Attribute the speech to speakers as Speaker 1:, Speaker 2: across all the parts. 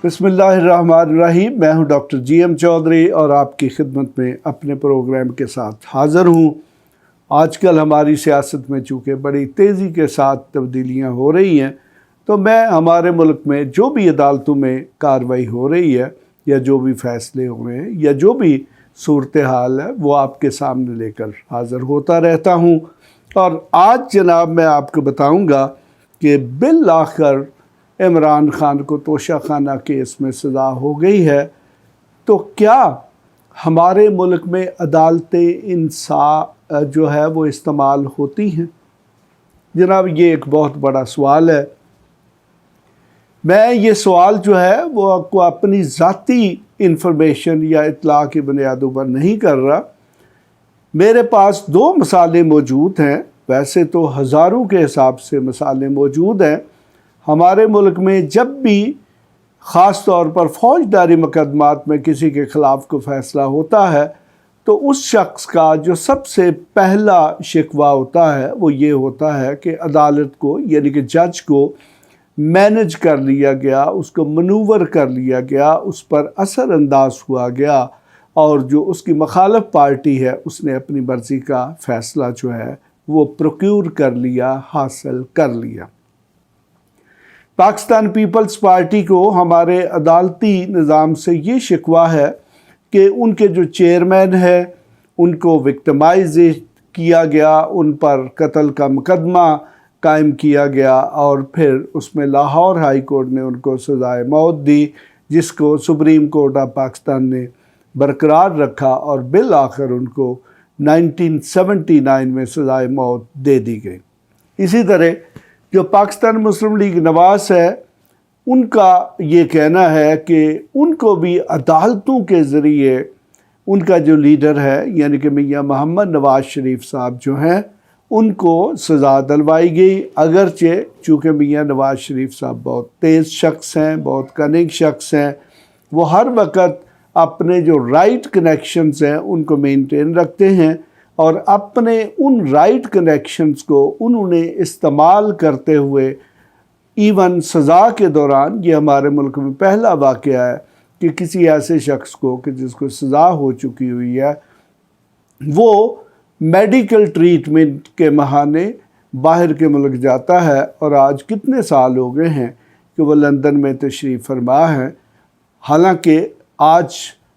Speaker 1: بسم اللہ الرحمن الرحیم۔ میں ہوں ڈاکٹر جی ایم چودھری اور آپ کی خدمت میں اپنے پروگرام کے ساتھ حاضر ہوں۔ آج کل ہماری سیاست میں چونکہ بڑی تیزی کے ساتھ تبدیلیاں ہو رہی ہیں، تو میں ہمارے ملک میں جو بھی عدالتوں میں کارروائی ہو رہی ہے یا جو بھی فیصلے ہو رہے ہیں یا جو بھی صورتحال ہے وہ آپ کے سامنے لے کر حاضر ہوتا رہتا ہوں۔ اور آج جناب میں آپ کو بتاؤں گا کہ بالآخر عمران خان کو توشہ خانہ کیس میں سزا ہو گئی ہے، تو کیا ہمارے ملک میں عدالتِ انصاف جو ہے وہ استعمال ہوتی ہیں؟ جناب یہ ایک بہت بڑا سوال ہے۔ میں یہ سوال جو ہے وہ آپ کو اپنی ذاتی انفارمیشن یا اطلاع کی بنیادوں پر نہیں کر رہا۔ میرے پاس دو مثالیں موجود ہیں، ویسے تو ہزاروں کے حساب سے مثالیں موجود ہیں۔ ہمارے ملک میں جب بھی خاص طور پر فوجداری مقدمات میں کسی کے خلاف کو فیصلہ ہوتا ہے تو اس شخص کا جو سب سے پہلا شکوہ ہوتا ہے وہ یہ ہوتا ہے کہ عدالت کو یعنی کہ جج کو مینج کر لیا گیا، اس کو منور کر لیا گیا، اس پر اثر انداز ہوا گیا اور جو اس کی مخالف پارٹی ہے اس نے اپنی مرضی کا فیصلہ جو ہے وہ پروکیور کر لیا، حاصل کر لیا۔ پاکستان پیپلز پارٹی کو ہمارے عدالتی نظام سے یہ شکوہ ہے کہ ان کے جو چیئرمین ہے ان کو وکٹمائز کیا گیا، ان پر قتل کا مقدمہ قائم کیا گیا اور پھر اس میں لاہور ہائی کورٹ نے ان کو سزائے موت دی، جس کو سپریم کورٹ آف پاکستان نے برقرار رکھا اور بالآخر ان کو 1979 میں سزائے موت دے دی گئی۔ اسی طرح جو پاکستان مسلم لیگ نواز ہے ان کا یہ کہنا ہے کہ ان کو بھی عدالتوں کے ذریعے ان کا جو لیڈر ہے یعنی کہ میاں محمد نواز شریف صاحب جو ہیں ان کو سزا دلوائی گئی، اگرچہ چونکہ میاں نواز شریف صاحب بہت تیز شخص ہیں، بہت کننگ شخص ہیں، وہ ہر وقت اپنے جو رائٹ کنیکشنز ہیں ان کو مینٹین رکھتے ہیں اور اپنے ان رائٹ کنیکشنز کو انہوں نے استعمال کرتے ہوئے ایون سزا کے دوران، یہ ہمارے ملک میں پہلا واقعہ ہے کہ کسی ایسے شخص کو کہ جس کو سزا ہو چکی ہوئی ہے وہ میڈیکل ٹریٹمنٹ کے بہانے باہر کے ملک جاتا ہے، اور آج کتنے سال ہو گئے ہیں کہ وہ لندن میں تشریف فرما ہے، حالانکہ آج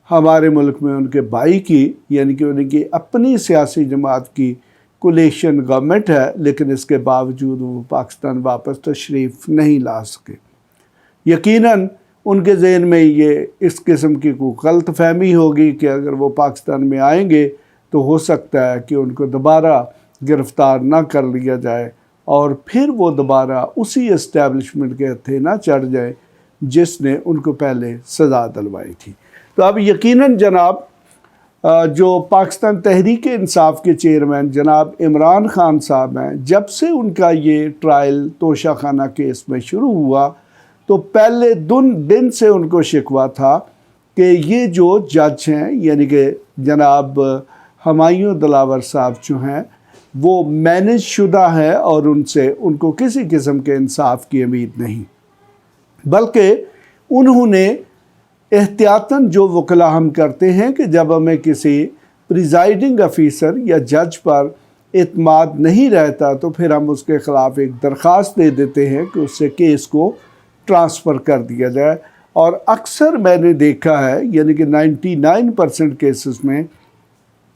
Speaker 1: ہمارے ملک میں ان کے بھائی کی یعنی کہ ان کی اپنی سیاسی جماعت کی کولیشن گورنمنٹ ہے، لیکن اس کے باوجود وہ پاکستان واپس تشریف نہیں لا سکے۔ یقیناً ان کے ذہن میں یہ اس قسم کی کوئی غلط فہمی ہوگی کہ اگر وہ پاکستان میں آئیں گے تو ہو سکتا ہے کہ ان کو دوبارہ گرفتار نہ کر لیا جائے اور پھر وہ دوبارہ اسی اسٹیبلشمنٹ کے ہتھے نہ چڑھ جائے جس نے ان کو پہلے سزا دلوائی تھی۔ تو اب یقیناً جناب جو پاکستان تحریک انصاف کے چیئرمین جناب عمران خان صاحب ہیں، جب سے ان کا یہ ٹرائل توشہ خانہ کیس میں شروع ہوا تو پہلے دن سے ان کو شکوہ تھا کہ یہ جو جج ہیں یعنی کہ جناب ہمایوں دلاور صاحب جو ہیں وہ مینج شدہ ہیں اور ان کو کسی قسم کے انصاف کی امید نہیں، بلکہ انہوں نے احتیاطاً جو وکلا ہم کرتے ہیں کہ جب ہمیں کسی پریزائڈنگ افیسر یا جج پر اعتماد نہیں رہتا تو پھر ہم اس کے خلاف ایک درخواست دے دیتے ہیں کہ اس سے کیس کو ٹرانسفر کر دیا جائے، اور اکثر میں نے دیکھا ہے یعنی کہ 99% کیسز میں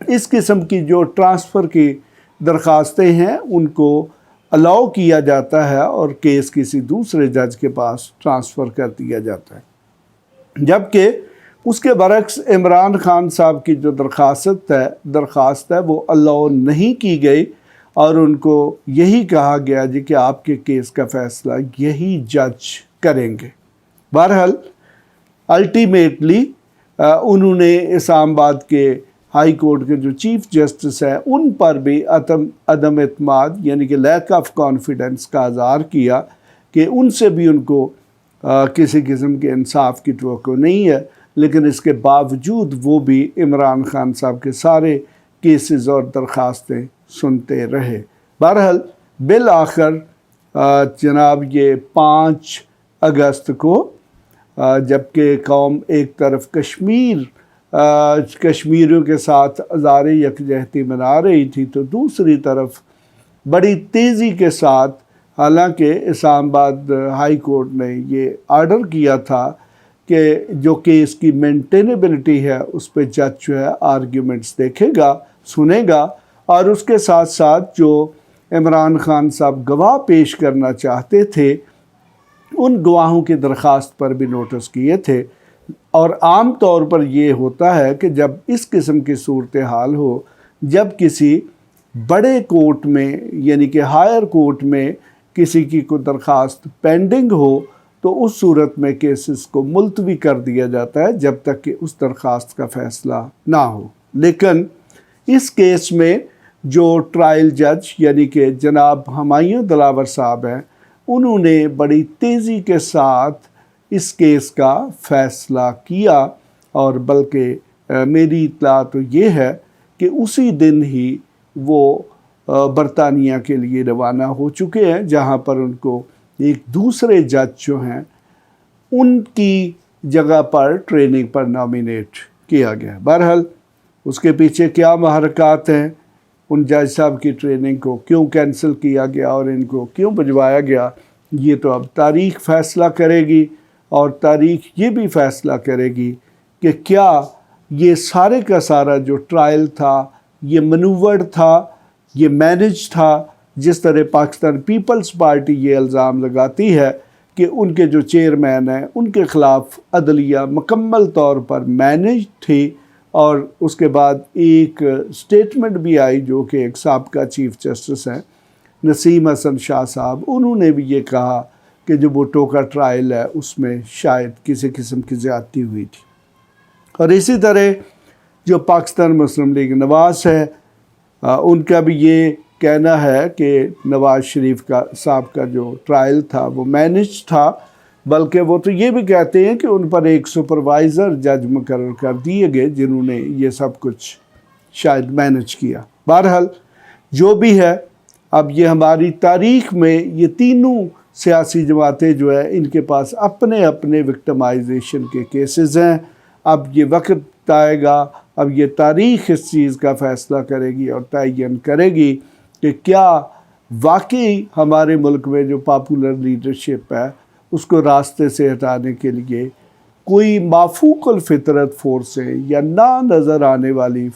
Speaker 1: اس قسم کی جو ٹرانسفر کی درخواستیں ہیں ان کو الاؤ کیا جاتا ہے اور کیس کسی دوسرے جج کے پاس ٹرانسفر کر دیا جاتا ہے، جبکہ اس کے برعکس عمران خان صاحب کی جو درخواست ہے وہ الاؤ نہیں کی گئی اور ان کو یہی کہا گیا جی کہ آپ کے کیس کا فیصلہ یہی جج کریں گے۔ بہرحال الٹیمیٹلی انہوں نے اسلام آباد کے ہائی کورٹ کے جو چیف جسٹس ہیں ان پر بھی عدم اعتماد یعنی کہ لیک آف کانفیڈنس کا اظہار کیا کہ ان سے بھی ان کو کسی قسم کے انصاف کی توقع نہیں ہے، لیکن اس کے باوجود وہ بھی عمران خان صاحب کے سارے کیسز اور درخواستیں سنتے رہے۔ بہرحال بالآخر جناب یہ 5 اگست کو جبکہ قوم ایک طرف کشمیریوں کے ساتھ ہزار یکجہتی منا رہی تھی تو دوسری طرف بڑی تیزی کے ساتھ، حالانکہ اسلام آباد ہائی کورٹ نے یہ آرڈر کیا تھا کہ جو کیس کی مینٹینیبلٹی ہے اس پہ جج جو ہے آرگیومنٹس دیکھے گا، سنے گا، اور اس کے ساتھ ساتھ جو عمران خان صاحب گواہ پیش کرنا چاہتے تھے ان گواہوں کی درخواست پر بھی نوٹس کیے تھے۔ اور عام طور پر یہ ہوتا ہے کہ جب اس قسم کی صورتحال ہو، جب کسی بڑے کورٹ میں یعنی کہ ہائر کورٹ میں کسی کی کوئی درخواست پینڈنگ ہو تو اس صورت میں کیسز کو ملتوی کر دیا جاتا ہے جب تک کہ اس درخواست کا فیصلہ نہ ہو۔ لیکن اس کیس میں جو ٹرائل جج یعنی کہ جناب ہمایوں دلاور صاحب ہیں، انہوں نے بڑی تیزی کے ساتھ اس کیس کا فیصلہ کیا، اور بلکہ میری اطلاع تو یہ ہے کہ اسی دن ہی وہ برطانیہ کے لیے روانہ ہو چکے ہیں، جہاں پر ان کو ایک دوسرے جج جو ہیں ان کی جگہ پر ٹریننگ پر نامینیٹ کیا گیا۔ بہرحال اس کے پیچھے کیا محرکات ہیں، ان جج صاحب کی ٹریننگ کو کیوں کینسل کیا گیا اور ان کو کیوں بھجوایا گیا، یہ تو اب تاریخ فیصلہ کرے گی، اور تاریخ یہ بھی فیصلہ کرے گی کہ کیا یہ سارے کا سارا جو ٹرائل تھا یہ منوورڈ تھا، یہ مینج تھا، جس طرح پاکستان پیپلز پارٹی یہ الزام لگاتی ہے کہ ان کے جو چیئرمین ہیں ان کے خلاف عدلیہ مکمل طور پر مینج تھی۔ اور اس کے بعد ایک سٹیٹمنٹ بھی آئی جو کہ ایک سابقہ چیف جسٹس ہیں نسیم حسن شاہ صاحب، انہوں نے بھی یہ کہا کہ جو بھٹو کا ٹرائل ہے اس میں شاید کسی قسم کی زیادتی ہوئی تھی۔ اور اسی طرح جو پاکستان مسلم لیگ نواز ہے، ان کا بھی یہ کہنا ہے کہ نواز شریف صاحب کا جو ٹرائل تھا وہ مینج تھا، بلکہ وہ تو یہ بھی کہتے ہیں کہ ان پر ایک سپروائزر جج مقرر کر دیے گئے جنہوں نے یہ سب کچھ شاید مینج کیا۔ بہرحال جو بھی ہے، اب یہ ہماری تاریخ میں یہ تینوں سیاسی جماعتیں جو ہے ان کے پاس اپنے اپنے وکٹمائزیشن کے کیسز ہیں۔ اب یہ وقت آئے گا، اب یہ تاریخ اس چیز کا فیصلہ کرے گی اور تعین کرے گی کہ کیا واقعی ہمارے ملک میں جو پاپولر لیڈرشپ ہے اس کو راستے سے ہٹانے کے لیے کوئی مافوق الفطرت فورسیں یا نہ نظر آنے والی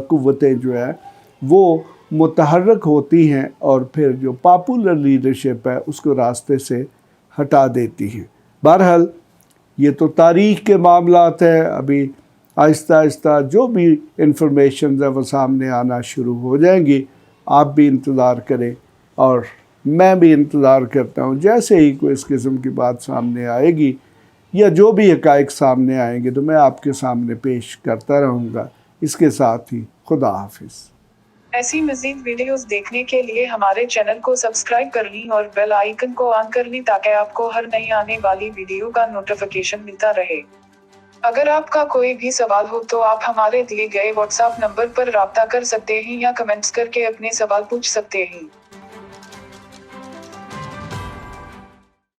Speaker 1: قوتیں جو ہیں وہ متحرک ہوتی ہیں اور پھر جو پاپولر لیڈرشپ ہے اس کو راستے سے ہٹا دیتی ہیں۔ بہرحال یہ تو تاریخ کے معاملات ہیں، ابھی آہستہ آہستہ جو بھی انفارمیشنز ہیں وہ سامنے آنا شروع ہو جائیں گی۔ آپ بھی انتظار کریں اور میں بھی انتظار کرتا ہوں، جیسے ہی کوئی اس قسم کی بات سامنے آئے گی یا جو بھی حقائق سامنے آئیں گے تو میں آپ کے سامنے پیش کرتا رہوں گا۔ اس کے ساتھ ہی خدا حافظ۔
Speaker 2: ایسی مزید ویڈیوز دیکھنے کے لیے ہمارے چینل کو سبسکرائب کر لیں اور بیل آئیکن کو آن کر لیں تاکہ آپ کو ہر نئی آنے والی ویڈیو کا نوٹیفیکیشن ملتا رہے۔ اگر آپ کا کوئی بھی سوال ہو تو آپ ہمارے دیے گئے واٹس ایپ نمبر پر رابطہ کر سکتے ہیں یا کمنٹس کر کے اپنے سوال پوچھ سکتے ہیں۔